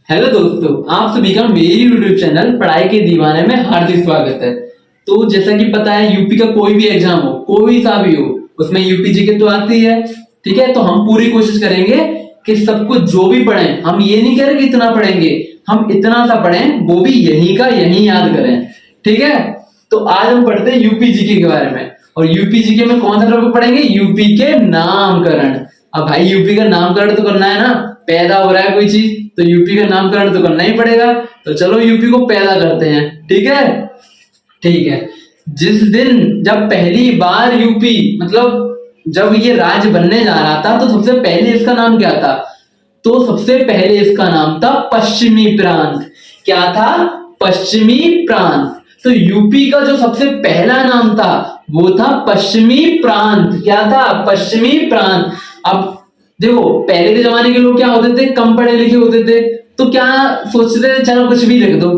Hello दोस्तों, आप सभी का मेरी यूट्यूब चैनल पढ़ाई के दीवाने में हार्दिक स्वागत है। तो जैसा कि पता है, यूपी का कोई भी एग्जाम हो, कोई सा भी हो, उसमें यूपी जीके तो आती है। ठीक है, तो हम पूरी कोशिश करेंगे कि सब कुछ जो भी पढ़ें, हम ये नहीं करें कि इतना पढ़ेंगे, हम इतना सा पढ़ें वो भी यहीं का यहीं याद करें। ठीक है, तो आज हम पढ़ते हैं यूपी जीके के बारे में। और यूपी जीके में कौन सा टॉपिक पढ़ेंगे? यूपी के नामकरण। अब भाई यूपी का नामकरण तो करना है ना, पैदा हो रहा है कोई चीज तो यूपी का नामकरण तो करना ही पड़ेगा। तो चलो यूपी को पैदा करते हैं। ठीक है, ठीक है। जिस दिन जब पहली बार यूपी मतलब जब ये राज्य बनने जा रहा था, तो सबसे पहले इसका नाम क्या था? तो सबसे पहले इसका नाम था पश्चिमी प्रांत। क्या था? पश्चिमी प्रांत। तो यूपी का जो सबसे पहला नाम था वो था पश्चिमी प्रांत। क्या था? पश्चिमी प्रांत। अब देखो, पहले के जमाने के लोग क्या होते थे, कम पढ़े लिखे होते थे, तो क्या सोचते थे, चलो कुछ भी लिख दो।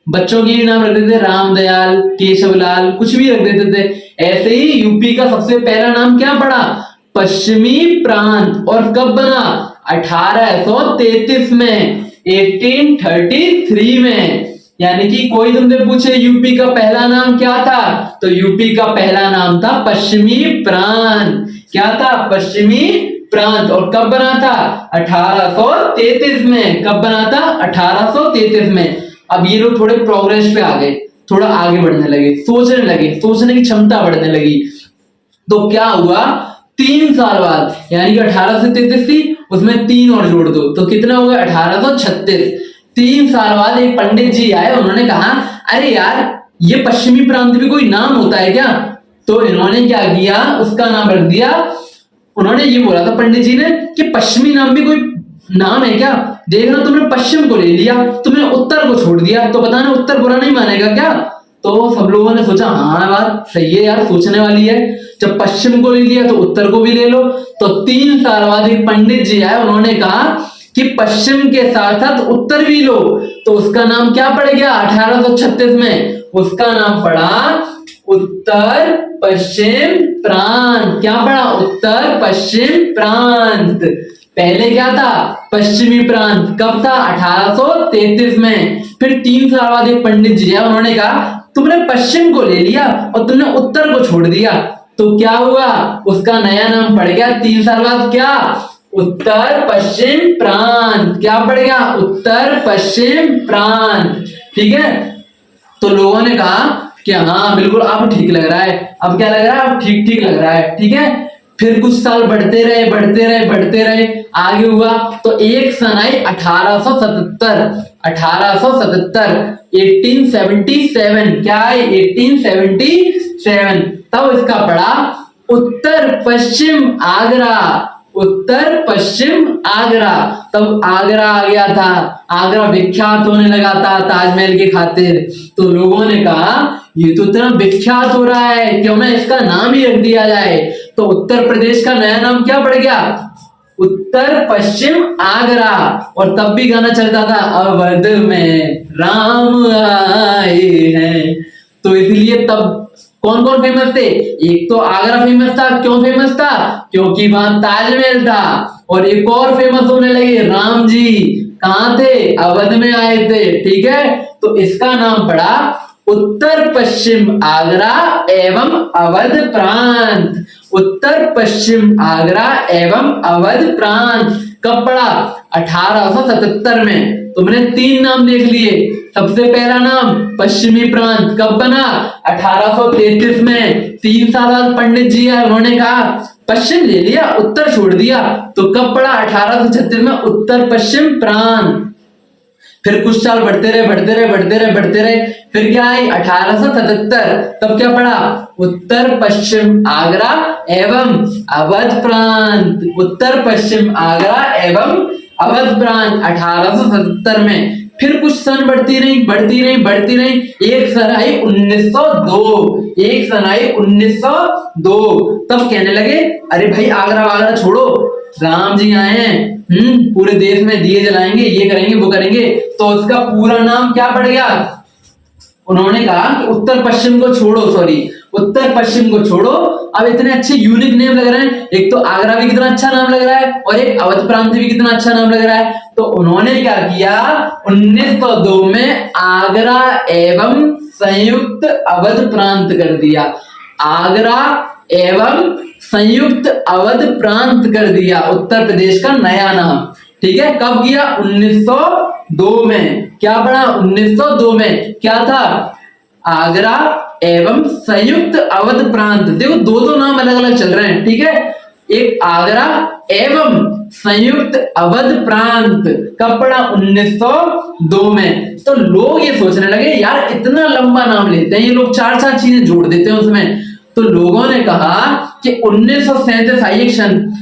बच्चों के भी नाम रख देते थे, रामदयाल, केशवलाल, कुछ भी रख देते थे। ऐसे ही यूपी का सबसे पहला नाम क्या पड़ा? पश्चिमी प्रांत। और कब बना? 1833 में, 1833 में। यानी कि कोई तुमसे पूछे यूपी का पहला नाम क्या था, तो यूपी का पहला नाम था पश्चिमी प्रांत। क्या था? पश्चिमी प्रांत। और कब बना था? 1833 में। कब बना था? 1833 में। अब ये लोग थोड़े प्रोग्रेस पे आ गए, थोड़ा आगे बढ़ने लगे, सोचने लगे, सोचने की क्षमता बढ़ने लगी। तो क्या हुआ? 3 साल बाद, यानी कि 1833 थी, उसमें 3 और जोड़ दो तो कितना हो गया? 1836। 3 साल बाद एक पंडित जी आए, उन्होंने कहा अरे यार, ये पश्चिमी प्रांत भी कोई नाम होता है क्या? तो इन्होंने क्या किया, उसका नाम रख दिया। उन्होंने ये बोला था पंडित जी ने कि पश्चिमी नाम भी कोई नाम है क्या? देखना, तुमने पश्चिम को ले लिया, तुमने उत्तर को छोड़ दिया, तो बताना उत्तर बुरा नहीं मानेगा क्या? तो सब लोगों ने सोचा हाँ बात सही है यार, सोचने वाली है। जब पश्चिम को ले लिया तो उत्तर को भी ले लो। तो 3 साल बाद एक पंडित जी आए, उन्होंने कहा कि पश्चिम के साथ साथ उत्तर भी लो। तो उसका नाम क्या पड़ गया? 1836 में उसका नाम पड़ा उत्तर पश्चिम प्रांत। क्या पड़ा? उत्तर पश्चिम प्रांत। पहले क्या था? पश्चिमी प्रांत। कब था? 1833 में। फिर 3 साल बाद एक पंडित जी आए, उन्होंने कहा तुमने पश्चिम को ले लिया और तुमने उत्तर को छोड़ दिया, तो क्या हुआ? उसका नया नाम पड़ गया 3 साल बाद क्या? उत्तर पश्चिम प्रांत। क्या पड़ गया? उत्तर पश्चिम प्रांत। ठीक है, तो लोगों ने कहा कि हाँ बिल्कुल अब ठीक लग रहा है। अब क्या लग रहा है? अब ठीक ठीक लग रहा है। ठीक है, फिर कुछ साल बढ़ते रहे, बढ़ते रहे, बढ़ते रहे, आगे हुआ तो एक सन आई 1877। 1877, 1877। क्या है? 1877। तब इसका पड़ा उत्तर पश्चिम आगरा। उत्तर पश्चिम आगरा। तब आगरा आ गया था, आगरा विख्यात होने लगा था ताजमहल के खातिर। तो लोगों ने कहा ये तो इतना विख्यात हो रहा है, क्यों ना इसका नाम ही रख दिया जाए। तो उत्तर प्रदेश का नया नाम क्या पड़ गया? उत्तर पश्चिम आगरा। और तब भी गाना चलता था, अवध में राम आए हैं। तो इसलिए तब कौन कौन फेमस थे? एक तो आगरा फेमस था। क्यों फेमस था? क्योंकि वहां ताजमहल था। और एक और फेमस होने लगे, राम जी कहां थे? अवध में आए थे। ठीक है, तो इसका नाम पड़ा उत्तर पश्चिम आगरा एवं अवध प्रांत। उत्तर पश्चिम आगरा एवं अवध प्रांत। कब पड़ा? 1877 में। तुमने 3 नाम देख लिए। सबसे पहला नाम पश्चिमी प्रांत। कब बना? 1833 में। 3 साल बाद पंडित जी आए, उन्होंने कहा पश्चिम ले लिया, उत्तर छोड़ दिया, तो कब पड़ा? 1836 में उत्तर पश्चिम प्रांत। फिर कुछ साल बढ़ते रहे, बढ़ते रहे, बढ़ते रहे, बढ़ते रहे, फिर क्या आई? 1877। तब क्या पड़ा? उत्तर पश्चिम आगरा एवं अवध प्रांत। उत्तर पश्चिम आगरा एवं अवध प्रांत 1877 में। फिर कुछ सन बढ़ती रही, बढ़ती रही, बढ़ती रही। एक सन आई 1902। एक सन आई 1902। तब कहने लगे अरे भाई आगरा वागरा छोड़ो, राम जी आए हैं, पूरे देश में दिए जलाएंगे, ये करेंगे, वो करेंगे। तो उसका पूरा नाम क्या पड़ गया? उन्होंने कहा कि उत्तर पश्चिम को छोड़ो, सॉरी, उत्तर पश्चिम को छोड़ो, अब इतने अच्छे यूनिक नेम लग रहे हैं, एक तो आगरा भी कितना अच्छा नाम लग रहा है और एक अवध प्रांत भी कितना अच्छा नाम लग रहा है। तो उन्होंने क्या किया, 1902 में आगरा एवं संयुक्त अवध प्रांत कर दिया, आगरा एवं संयुक्त अवध प्रांत कर दिया, उत्तर प्रदेश का नया नाम। ठीक है, कब किया, 1902 में। क्या पढ़ा, 1902 में क्या था, आगरा एवं संयुक्त अवध प्रांत। देखो दो नाम अलग अलग चल रहे हैं, ठीक है, एक आगरा एवं संयुक्त अवध प्रांत, कब पढ़ा, 1902 में। तो लोग ये सोचने लगे यार इतना लंबा नाम लेते हैं ये लोग, चार चार चीजें जोड़ देते हैं उसमें। तो लोगों ने कहा कि 1937 आई एक सन,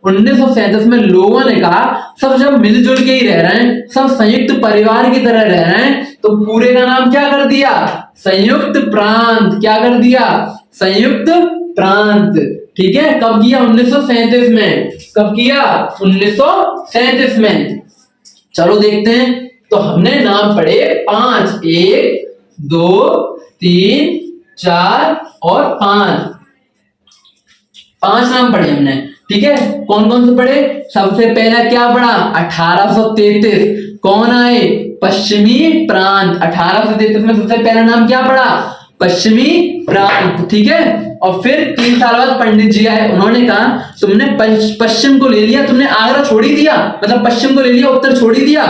1937 में लोगों ने कहा सब जब मिलजुल के ही रह रहे हैं, सब संयुक्त परिवार की तरह रह रहे हैं, तो पूरे का नाम क्या कर दिया, संयुक्त प्रांत। क्या कर दिया, संयुक्त प्रांत। ठीक है, कब किया, 1937 में। कब किया, 1937 में। चलो देखते हैं, तो हमने नाम पढ़े 5, 1 2 3 4 और 5 नाम पढ़े हमने। ठीक है, कौन कौन से पढ़े, सबसे पहला क्या पढ़ा, 1833, कौन आए, पश्चिमी प्रांत। 1833 में सबसे पहला नाम क्या पढ़ा, पश्चिमी प्रांत। ठीक है, और फिर 3 साल बाद पंडित जी आए, उन्होंने कहा तुमने पश्चिम को ले लिया, तुमने आगरा छोड़ ही दिया, मतलब पश्चिम को ले लिया, उत्तर छोड़ ही दिया।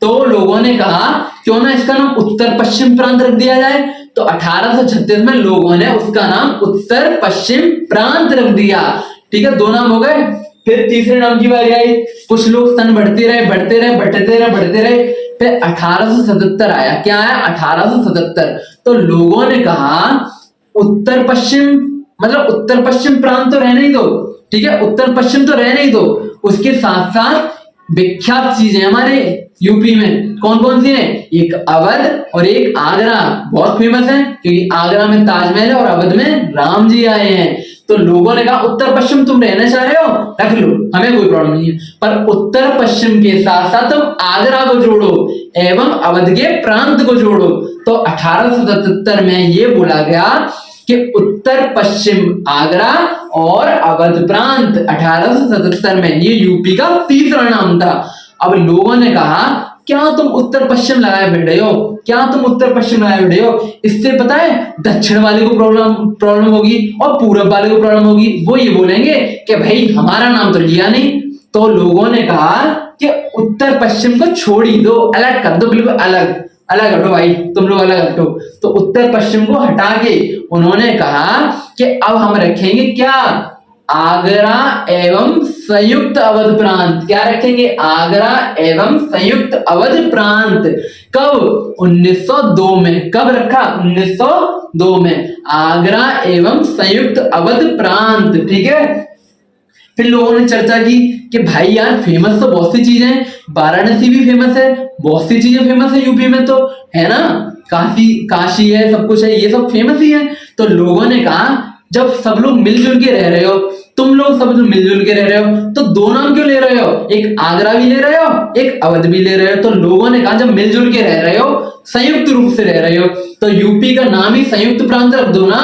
तो लोगों ने कहा क्यों ना इसका नाम उत्तर पश्चिम प्रांत रख दिया जाए। तो 1836 में लोगों ने उसका नाम उत्तर पश्चिम प्रांत रख दिया। ठीक है, 2 नाम हो गए। फिर तीसरे नाम की बारी आई, कुछ लोग सन बढ़ते रहे, फिर 1877 आया। क्या आया, 1877। तो लोगों ने कहा उत्तर पश्चिम, मतलब उत्तर पश्चिम प्रांत तो रहने ही दो, ठीक है, उत्तर पश्चिम तो रहने ही दो, उसके साथ साथ विख्यात चीजें हमारे यूपी में कौन कौन सी हैं, एक अवध और एक आगरा, बहुत फेमस है क्योंकि आगरा में ताजमहल है और अवध में राम जी आए हैं। तो लोगों ने कहा उत्तर पश्चिम तुम रहना चाह रहे हो, रख लो, हमें कोई प्रॉब्लम नहीं है, पर उत्तर पश्चिम के साथ साथ तुम आगरा को जोड़ो एवं अवध के प्रांत को जोड़ो। तो 1877 में ये बोला गया कि उत्तर पश्चिम आगरा और अवध प्रांत 1877 में, ये यूपी का तीसरा नाम था। अब लोगों ने कहा क्या तुम उत्तर पश्चिम लगाए बैठे हो, क्या तुम उत्तर पश्चिम लगाए बैठे हो, इससे पता है दक्षिण वाले को प्रॉब्लम होगी और पूरब वाले को प्रॉब्लम होगी। वो ये बोलेंगे कि भाई हमारा नाम तो लिया नहीं। तो लोगों ने कहा कि उत्तर पश्चिम को छोड़ ही दो, अलग कर दो, बिल्कुल अलग अलग हटो भाई, तुम लोग अलग हटो। तो उत्तर पश्चिम को हटा के उन्होंने कहा कि अब हम रखेंगे क्या, आगरा एवं संयुक्त अवध प्रांत। क्या रखेंगे, आगरा एवं संयुक्त अवध प्रांत। कब, 1902 में। कब रखा, 1902 में, आगरा एवं संयुक्त अवध प्रांत। ठीक है, फिर लोगों ने चर्चा की कि भाई यार फेमस तो बहुत सी चीजें हैं, वाराणसी भी फेमस है, बहुत सी चीजें फेमस है यूपी में, तो है ना, काशी है, सब कुछ है, ये सब फेमस ही है। तो लोगों ने कहा जब सब लोग मिलजुल के रह रहे हो, तुम लोग सब मिलजुल के रह रहे हो, तो 2 नाम क्यों ले रहे हो, एक आगरा भी ले रहे हो, एक अवध भी ले रहे हो। तो लोगों ने कहा जब मिलजुल के रह रहे हो, संयुक्त रूप से रह रहे हो, तो यूपी का नाम ही संयुक्त प्रांत रख दो ना।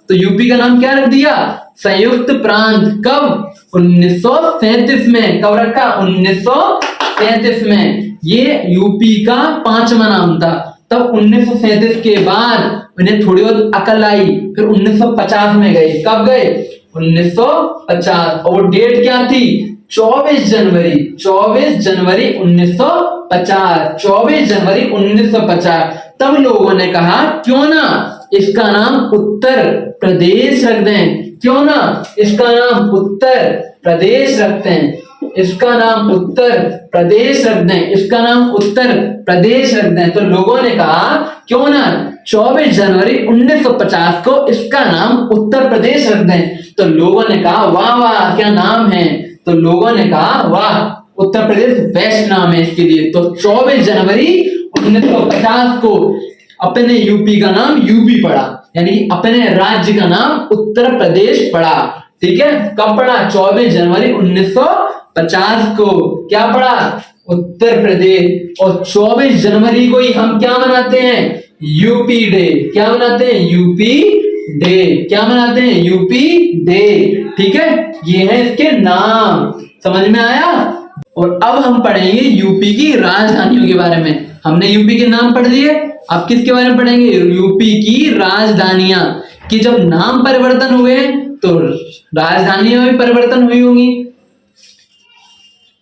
तो यूपी का नाम क्या रख दिया, संयुक्त प्रांत। कब, 1937 में। कब रखा, 1937 में। ये यूपी का 5वां नाम था। तब 1937 के बाद उन्हें थोड़ी बहुत अकल आई, फिर 1950 में गए। कब गए, 1950। और डेट क्या थी, 24 जनवरी 1950, 24 जनवरी 1950। तब लोगों ने कहा क्यों ना इसका नाम उत्तर प्रदेश रख दें, क्यों ना इसका नाम उत्तर प्रदेश रखते हैं, इसका नाम उत्तर प्रदेश रख दें, इसका नाम उत्तर प्रदेश रख दें। तो लोगों ने कहा क्यों ना 24 जनवरी 1950 को इसका नाम उत्तर प्रदेश रख दें। तो लोगों ने कहा वाह वाह क्या नाम है। तो लोगों ने कहा वाह, उत्तर प्रदेश बेस्ट नाम है इसके लिए। तो 24 जनवरी 1950 को अपने यूपी का नाम यूपी पड़ा, यानी अपने राज्य का नाम उत्तर प्रदेश पड़ा। ठीक है, कब पड़ा, 24 जनवरी 1950 को क्या पड़ा, उत्तर प्रदेश। और 24 जनवरी को ही हम क्या मनाते हैं, यूपी डे। क्या मनाते हैं? UP day. क्या मनाते हैं? UP day. ठीक है, ये है इसके नाम। समझ में आया? और अब हम पढ़ेंगे यूपी की राजधानियों के बारे में। हमने यूपी के नाम पढ़ लिए, अब किसके बारे में पढ़ेंगे? यूपी की राजधानियां, कि जब नाम परिवर्तन हुए तो राजधानियां भी परिवर्तन हुई होंगी।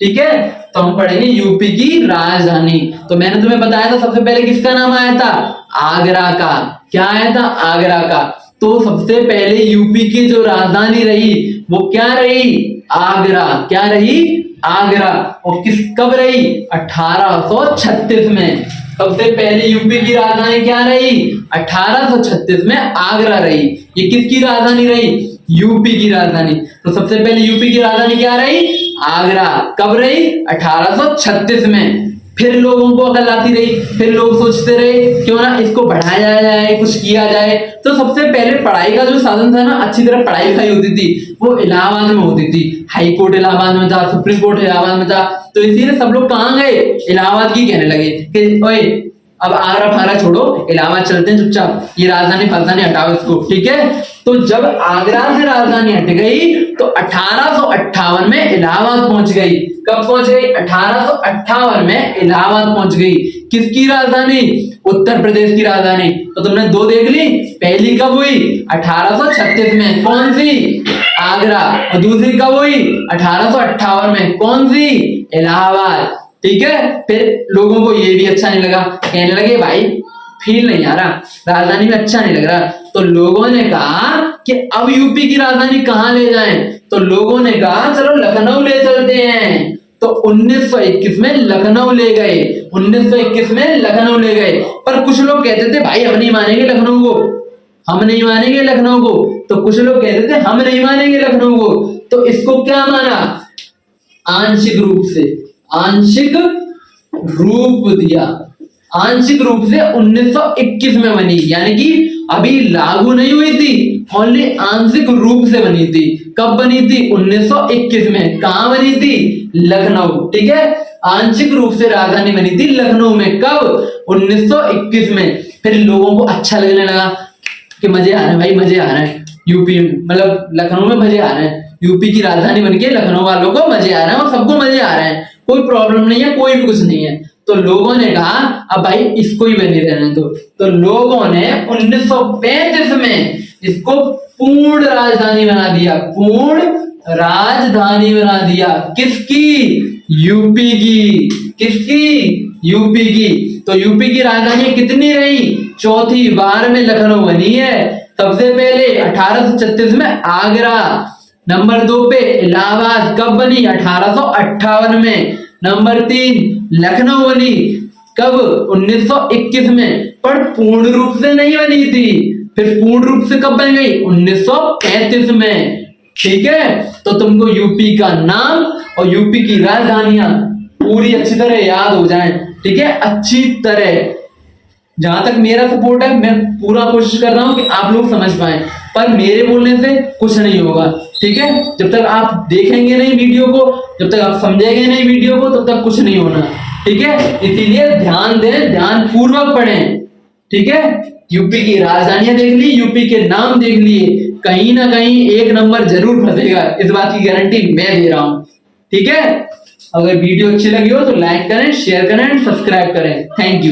ठीक है, तो हम पढ़ेंगे यूपी की राजधानी। तो मैंने तुम्हें बताया था सबसे पहले किसका नाम आया था? आगरा का। क्या आया था? आगरा का। तो सबसे पहले यूपी की जो राजधानी रही वो क्या रही? आगरा। क्या रही? आगरा। और कब रही? 1836 में। सबसे पहले यूपी की राजधानी क्या रही? 1836 में आगरा रही। ये किसकी राजधानी रही? यूपी की राजधानी। तो सबसे पहले यूपी की राजधानी क्या रही? आगरा। कब रही? 1836 में। फिर लोगों को अकल आती रही, फिर लोग सोचते रहे क्यों ना इसको बढ़ाया जाए, कुछ किया जाए। तो सबसे पहले पढ़ाई का जो साधन था ना, अच्छी तरह पढ़ाई लिखाई होती थी, वो इलाहाबाद में होती थी। हाई कोर्ट इलाहाबाद में था, सुप्रीम कोर्ट इलाहाबाद में था। तो इसीलिए सब लोग कहाँ गए? इलाहाबाद की कहने लगे कि ओए अब आगरा फागरा छोड़ो, इलाहाबाद चलते हैं चुपचाप, ये राजधानी फाजधानी हटाओ इसको। ठीक है, तो जब आगरा से राजधानी हट गई तो 1858 में इलाहाबाद पहुंच गई। कब पहुंच गई? 1858 में इलाहाबाद पहुंच गई। किसकी राजधानी? उत्तर प्रदेश की राजधानी। तो तुमने दो देख ली, पहली कब हुई? 1836 में। कौन सी? आगरा। और दूसरी कब हुई? 1858 में। कौन सी? इलाहाबाद। ठीक है, फिर लोगों को ये भी अच्छा नहीं लगा, कहने लगे भाई फील नहीं आ रहा, राजधानी में अच्छा नहीं लग रहा। तो लोगों ने कहा कि अब यूपी की राजधानी कहां ले जाएं? तो लोगों ने कहा चलो लखनऊ ले चलते हैं। तो 1921 में लखनऊ ले गए। 1921 में लखनऊ ले गए। पर कुछ लोग कहते थे भाई हम नहीं मानेंगे लखनऊ को, हम नहीं मानेंगे लखनऊ को। तो कुछ लोग कहते थे हम नहीं मानेंगे लखनऊ को। तो इसको क्या माना? आंशिक रूप से, आंशिक रूप दिया। आंशिक रूप से 1921 में बनी, यानी कि अभी लागू नहीं हुई थी, ओनली आंशिक रूप से बनी थी। कब बनी थी? 1921 में। कहां बनी थी? लखनऊ। ठीक है, आंशिक रूप से राजधानी बनी थी लखनऊ में। कब? 1921 में। फिर लोगों को अच्छा लगने लगा कि मजे आ रहे हैं भाई, मजे आ रहे हैं यूपी, मतलब लखनऊ में मजे आ रहे हैं। यूपी की राजधानी बनके लखनऊ वालों को मजे आ रहे हैं और सबको मजे आ रहे हैं, कोई प्रॉब्लम नहीं है, कोई भी कुछ नहीं है। तो लोगों ने कहा अब भाई इसको ही बने रहने दो। तो लोगों ने 1935 में इसको पूर्ण राजधानी बना दिया। पूर्ण राजधानी बना दिया। किसकी? यूपी की। किसकी? यूपी की। तो यूपी की राजधानी कितनी रही? चौथी बार में लखनऊ बनी है। सबसे पहले 1836 में आगरा, नंबर 2 पे इलाहाबाद। कब बनी? 1858 में। नंबर 3 लखनऊ बनी। कब? 1921 में। पर पूर्ण रूप से नहीं बनी थी। फिर पूर्ण रूप से कब बन गई? 1935 में। ठीक है, तो तुमको यूपी का नाम और यूपी की राजधानियां पूरी अच्छी तरह याद हो जाएं। ठीक है, अच्छी तरह। जहां तक मेरा सपोर्ट है, मैं पूरा कोशिश कर रहा हूं कि आप लोग समझ पाए, पर मेरे बोलने से कुछ नहीं होगा। ठीक है, जब तक आप देखेंगे नहीं वीडियो को, जब तक आप समझेंगे नहीं वीडियो को, तब तक कुछ नहीं होना। ठीक है, इसीलिए ध्यान दें, ध्यान पूर्वक पढ़ें। ठीक है, यूपी की राजधानियां देख ली, यूपी के नाम देख लिए, कहीं ना कहीं एक नंबर जरूर फंसेगा, इस बात की गारंटी मैं दे रहा हूं। ठीक है, अगर वीडियो अच्छी लगी हो तो लाइक करें, शेयर करें, सब्सक्राइब करें। Thank you.